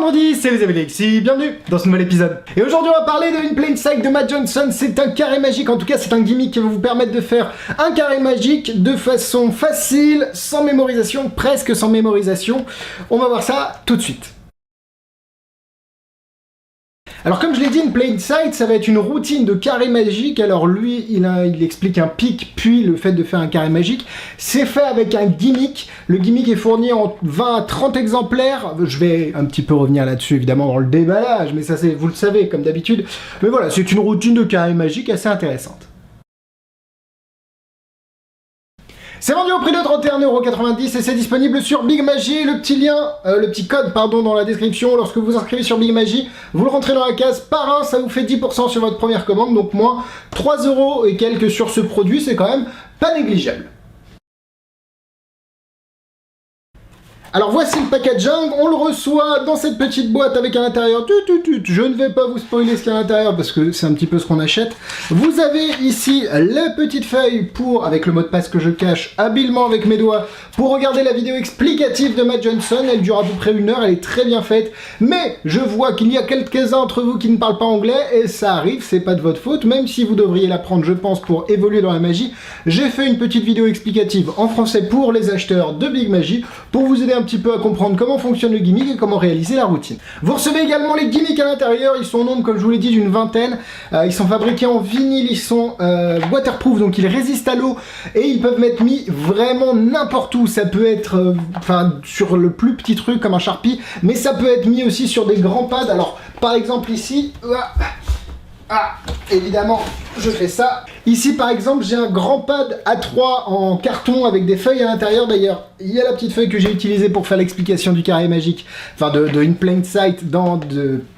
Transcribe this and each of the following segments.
vendredi, c'est les amis Alexis, bienvenue dans ce nouvel épisode. Et aujourd'hui on va parler de In Plain Sight de Matt Johnson. C'est un carré magique, en tout cas c'est un gimmick qui va vous permettre de faire un carré magique de façon facile, sans mémorisation, presque sans mémorisation. On va voir ça tout de suite. Alors comme je l'ai dit, In Plain Sight, ça va être une routine de carré magique. Alors lui, il explique un pic, puis le fait de faire un carré magique. C'est fait avec un gimmick. Le gimmick est fourni en 20 à 30 exemplaires. Je vais un petit peu revenir là-dessus, évidemment, dans le déballage, mais ça, vous le savez, comme d'habitude. Mais voilà, c'est une routine de carré magique assez intéressante. C'est vendu au prix de 31,90€ et c'est disponible sur Big Magie. Le petit code dans la description. Lorsque vous vous inscrivez sur Big Magie, vous le rentrez dans la case par un, ça vous fait 10% sur votre première commande, donc moins 3€ et quelques sur ce produit, c'est quand même pas négligeable. Alors voici le packaging, on le reçoit dans cette petite boîte avec à l'intérieur, je ne vais pas vous spoiler ce qu'il y a à l'intérieur parce que c'est un petit peu ce qu'on achète. Vous avez ici la petite feuille avec le mot de passe que je cache habilement avec mes doigts pour regarder la vidéo explicative de Matt Johnson. Elle dure à peu près 1 heure, elle est très bien faite, mais je vois qu'il y a quelques-uns d'entre vous qui ne parlent pas anglais et ça arrive, c'est pas de votre faute, même si vous devriez l'apprendre je pense pour évoluer dans la magie. J'ai fait une petite vidéo explicative en français pour les acheteurs de Big Magie pour vous aider un petit peu à comprendre comment fonctionne le gimmick et comment réaliser la routine. Vous recevez également les gimmicks à l'intérieur, ils sont au nombre, comme je vous l'ai dit, d'une vingtaine. Ils sont fabriqués en vinyle, ils sont waterproof, donc ils résistent à l'eau et ils peuvent être mis vraiment n'importe où. Ça peut être sur le plus petit truc comme un Sharpie, mais ça peut être mis aussi sur des grands pads. Alors par exemple ici, évidemment, je fais ça. Ici, par exemple, j'ai un grand pad A3 en carton avec des feuilles à l'intérieur. D'ailleurs, il y a la petite feuille que j'ai utilisée pour faire l'explication du carré magique, de In Plain Sight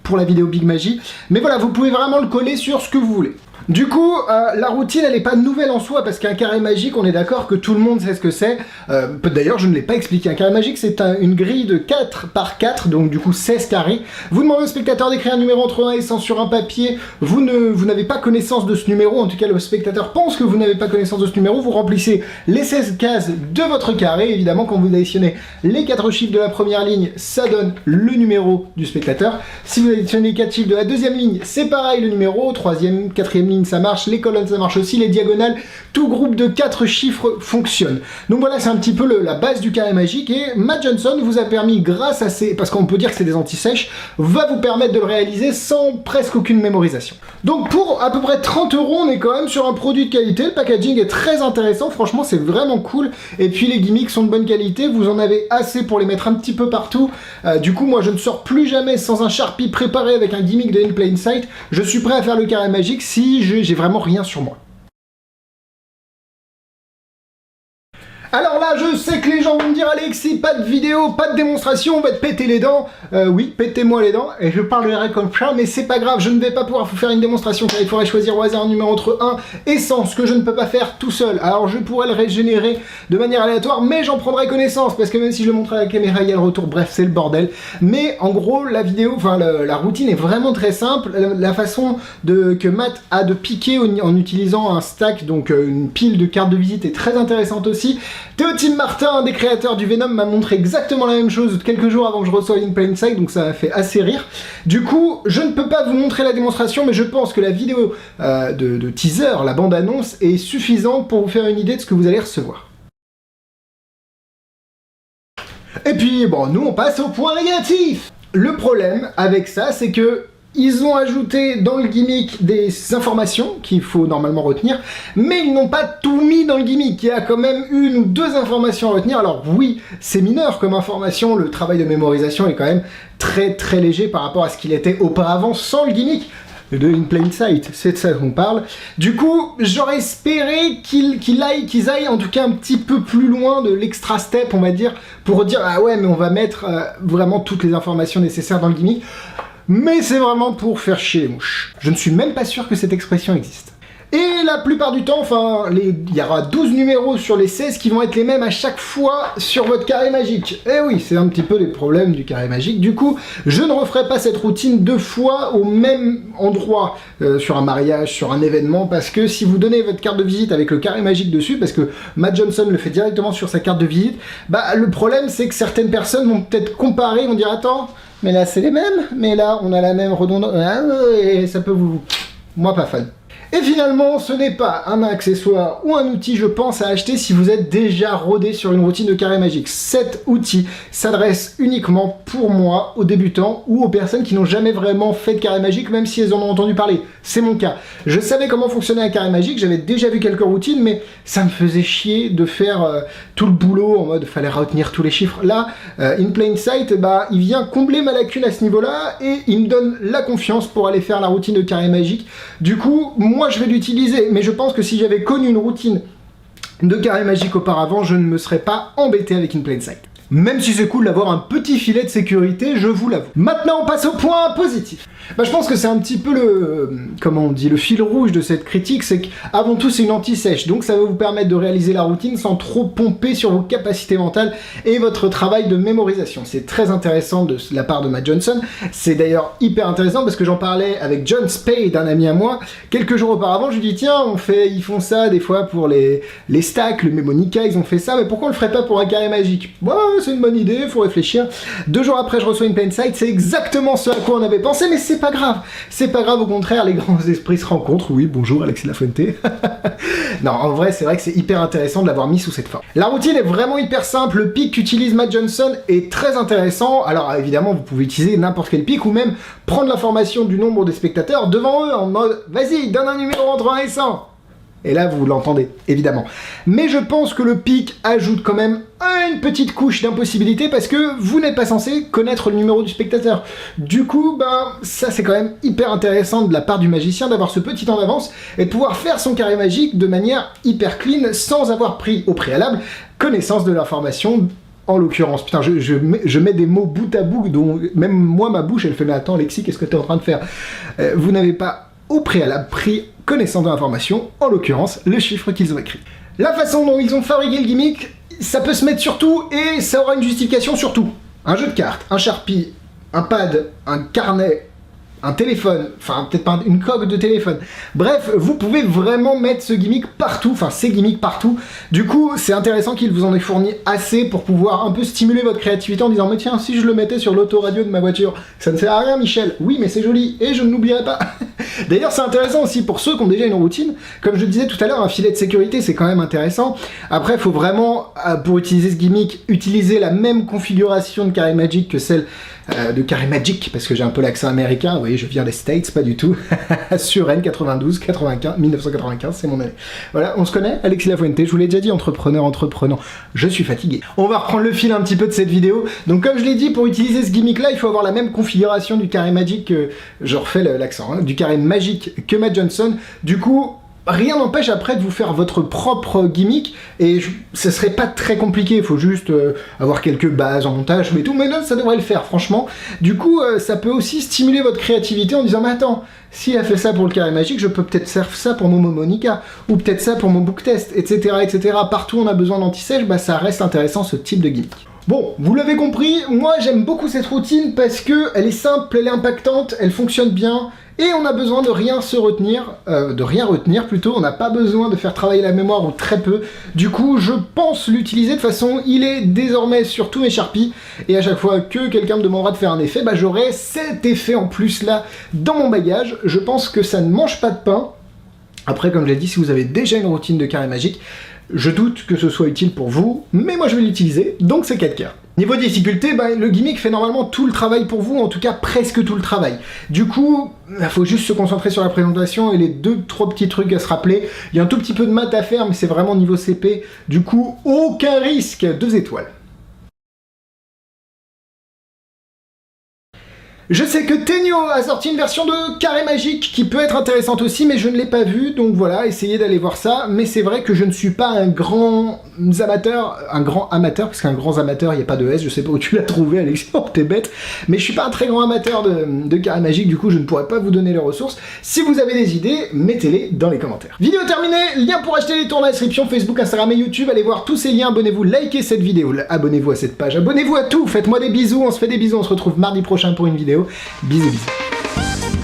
pour la vidéo Big Magie. Mais voilà, vous pouvez vraiment le coller sur ce que vous voulez. Du coup, la routine, elle n'est pas nouvelle en soi, parce qu'un carré magique, on est d'accord que tout le monde sait ce que c'est. D'ailleurs, je ne l'ai pas expliqué. Un carré magique, c'est une grille de 4 par 4, donc du coup 16 carrés. Vous demandez au spectateur d'écrire un numéro entre 1 et 100 sur un papier. Vous n'avez pas connaissance de ce numéro, en tout cas le spectateur pense que vous n'avez pas connaissance de ce numéro. Vous remplissez les 16 cases de votre carré. Évidemment, quand vous additionnez les 4 chiffres de la première ligne, ça donne le numéro du spectateur. Si vous additionnez les 4 chiffres de la deuxième ligne, c'est pareil, le numéro. Troisième, quatrième ligne, ça marche, les colonnes ça marche aussi, les diagonales, tout groupe de 4 chiffres fonctionne. Donc voilà, c'est un petit peu la base du carré magique et Matt Johnson vous a permis, grâce à parce qu'on peut dire que c'est des anti-sèches, va vous permettre de le réaliser sans presque aucune mémorisation. Donc pour à peu près 30€, on est quand même sur un produit de qualité, le packaging est très intéressant, franchement c'est vraiment cool, et puis les gimmicks sont de bonne qualité, vous en avez assez pour les mettre un petit peu partout. Du coup moi je ne sors plus jamais sans un Sharpie préparé avec un gimmick de In Plain Sight, je suis prêt à faire le carré magique si j'ai vraiment rien sur moi. Alors là, je sais que les gens vont me dire Alexis, pas de vidéo, pas de démonstration, on va te péter les dents. Oui, pétez-moi les dents, et je parlerai comme ça, mais c'est pas grave, je ne vais pas pouvoir vous faire une démonstration car il faudrait choisir au hasard un numéro entre 1 et 100, ce que je ne peux pas faire tout seul. Alors je pourrais le régénérer de manière aléatoire, mais j'en prendrai connaissance, parce que même si je le montre à la caméra, il y a le retour, bref, c'est le bordel. Mais en gros, la vidéo, la routine est vraiment très simple. La façon que Matt a de piquer en utilisant un stack, donc une pile de cartes de visite, est très intéressante aussi. Théotime Martin, un des créateurs du Venom, m'a montré exactement la même chose quelques jours avant que je reçoive In Plain Sight, donc ça m'a fait assez rire. Du coup, je ne peux pas vous montrer la démonstration, mais je pense que la vidéo de teaser, la bande-annonce, est suffisante pour vous faire une idée de ce que vous allez recevoir. Et puis, bon, nous on passe au point négatif. Le problème avec ça, c'est que ils ont ajouté dans le gimmick des informations qu'il faut normalement retenir, mais ils n'ont pas tout mis dans le gimmick. Il y a quand même 1 ou 2 informations à retenir. Alors oui, c'est mineur comme information, le travail de mémorisation est quand même très très léger par rapport à ce qu'il était auparavant sans le gimmick de In Plain Sight, c'est de ça qu'on parle. Du coup, j'aurais espéré qu'ils aillent en tout cas un petit peu plus loin de l'extra step, on va dire, pour dire ah ouais mais on va mettre vraiment toutes les informations nécessaires dans le gimmick. Mais c'est vraiment pour faire chier les mouches. Je ne suis même pas sûr que cette expression existe. Et la plupart du temps, enfin, il y aura 12 numéros sur les 16 qui vont être les mêmes à chaque fois sur votre carré magique. Et oui, c'est un petit peu les problèmes du carré magique. Du coup, je ne referai pas cette routine 2 fois au même endroit, sur un mariage, sur un événement, parce que si vous donnez votre carte de visite avec le carré magique dessus, parce que Matt Johnson le fait directement sur sa carte de visite, bah le problème c'est que certaines personnes vont peut-être comparer, vont dire attends, mais là c'est les mêmes, mais là on a la même redondance, et ça peut vous... Moi pas fan. Et finalement, ce n'est pas un accessoire ou un outil, je pense, à acheter si vous êtes déjà rodé sur une routine de carré magique. Cet outil s'adresse uniquement pour moi, aux débutants ou aux personnes qui n'ont jamais vraiment fait de carré magique, même si elles en ont entendu parler. C'est mon cas. Je savais comment fonctionnait un carré magique, j'avais déjà vu quelques routines, mais ça me faisait chier de faire tout le boulot en mode fallait retenir tous les chiffres. Là, In Plain Sight, bah, il vient combler ma lacune à ce niveau-là et il me donne la confiance pour aller faire la routine de carré magique. Du coup, moi je vais l'utiliser, mais je pense que si j'avais connu une routine de carré magique auparavant, je ne me serais pas embêté avec In Plain Sight. Même si c'est cool d'avoir un petit filet de sécurité, je vous l'avoue. Maintenant, on passe au point positif. Bah, je pense que c'est un petit peu comment on dit, le fil rouge de cette critique, c'est qu'avant tout, c'est une anti-sèche, donc ça va vous permettre de réaliser la routine sans trop pomper sur vos capacités mentales et votre travail de mémorisation. C'est très intéressant de la part de Matt Johnson. C'est d'ailleurs hyper intéressant parce que j'en parlais avec John Spade, un ami à moi, quelques jours auparavant. Je lui dis tiens, ils font ça des fois pour les stacks, le Memonica, ils ont fait ça, mais pourquoi on le ferait pas pour un carré magique? Ouais, c'est une bonne idée, faut réfléchir. 2 jours après, je reçois une Plain Sight, c'est exactement ce à quoi on avait pensé, mais c'est pas grave. C'est pas grave, au contraire, les grands esprits se rencontrent. Oui, bonjour Alexis Lafuente. Non, en vrai, c'est vrai que c'est hyper intéressant de l'avoir mis sous cette forme. La routine est vraiment hyper simple. Le pic qu'utilise Matt Johnson est très intéressant. Alors évidemment, vous pouvez utiliser n'importe quel pic ou même prendre l'information du nombre des spectateurs devant eux en mode vas-y, donne un numéro entre 1 et 100. Et là, vous l'entendez, évidemment. Mais je pense que le pic ajoute quand même une petite couche d'impossibilité parce que vous n'êtes pas censé connaître le numéro du spectateur. Du coup, ben, ça c'est quand même hyper intéressant de la part du magicien d'avoir ce petit temps d'avance et de pouvoir faire son carré magique de manière hyper clean sans avoir pris au préalable connaissance de l'information. En l'occurrence, putain, je mets des mots bout à bout dont même moi, ma bouche, elle fait « Mais attends, Alexis, qu'est-ce que t'es en train de faire ?» Vous n'avez pas au préalable pris connaissance de l'information, en l'occurrence, le chiffre qu'ils ont écrit. La façon dont ils ont fabriqué le gimmick, ça peut se mettre sur tout et ça aura une justification sur tout. Un jeu de cartes, un Sharpie, un pad, un carnet, un téléphone, enfin peut-être pas une coque de téléphone. Bref, vous pouvez vraiment mettre ce gimmick partout, enfin ces gimmicks partout. Du coup, c'est intéressant qu'il vous en ait fourni assez pour pouvoir un peu stimuler votre créativité en disant mais tiens, si je le mettais sur l'autoradio de ma voiture, ça ne sert à rien Michel. Oui, mais c'est joli et je ne l'oublierai pas. D'ailleurs, c'est intéressant aussi pour ceux qui ont déjà une routine. Comme je disais tout à l'heure, un filet de sécurité, c'est quand même intéressant. Après, il faut vraiment, pour utiliser ce gimmick, utiliser la même configuration de carré magique que celle de carré magique, parce que j'ai un peu l'accent américain, vous voyez, je viens des States, pas du tout. Sur N, 92, 95, 1995, c'est mon année. Voilà, on se connaît, Alexis Lafuente, je vous l'ai déjà dit, entreprenant, je suis fatigué. On va reprendre le fil un petit peu de cette vidéo. Donc comme je l'ai dit, pour utiliser ce gimmick-là, il faut avoir la même configuration du carré magique, je refais l'accent, hein, du carré magique que Matt Johnson. Du coup, rien n'empêche après de vous faire votre propre gimmick et ce serait pas très compliqué, il faut juste avoir quelques bases en montage mais tout, mais là ça devrait le faire franchement. Du coup ça peut aussi stimuler votre créativité en disant mais attends, si elle fait ça pour le carré magique, je peux peut-être faire ça pour mon Momonica ou peut-être ça pour mon book test, etc. etc. Partout on a besoin d'anti-sèche, bah ça reste intéressant ce type de gimmick. Bon, vous l'avez compris, moi j'aime beaucoup cette routine parce que elle est simple, elle est impactante, elle fonctionne bien et on a besoin de rien retenir plutôt, on n'a pas besoin de faire travailler la mémoire ou très peu. Du coup, je pense l'utiliser de façon, il est désormais sur tous mes Sharpies et à chaque fois que quelqu'un me demandera de faire un effet, bah j'aurai cet effet en plus là dans mon bagage. Je pense que ça ne mange pas de pain. Après, comme je l'ai dit, si vous avez déjà une routine de carré magique, je doute que ce soit utile pour vous, mais moi je vais l'utiliser, donc c'est 4 quarts. Niveau difficulté, bah, le gimmick fait normalement tout le travail pour vous, en tout cas presque tout le travail. Du coup, il faut juste se concentrer sur la présentation et les 2-3 petits trucs à se rappeler. Il y a un tout petit peu de maths à faire, mais c'est vraiment niveau CP. Du coup, aucun risque, 2 étoiles. Je sais que Tenyo a sorti une version de carré magique qui peut être intéressante aussi, mais je ne l'ai pas vue, donc voilà, essayez d'aller voir ça. Mais c'est vrai que je ne suis pas un grand amateur, parce qu'un grand amateur, il n'y a pas de S, je sais pas où tu l'as trouvé, Alexandre, t'es bête. Mais je suis pas un très grand amateur de carré magique, du coup je ne pourrais pas vous donner les ressources. Si vous avez des idées, mettez-les dans les commentaires. Vidéo terminée, lien pour acheter les tours dans la description, Facebook, Instagram et YouTube, allez voir tous ces liens, abonnez-vous, likez cette vidéo, abonnez-vous à cette page, abonnez-vous à tout, faites-moi des bisous, on se fait des bisous, on se retrouve mardi prochain pour une vidéo. Bisous bisous.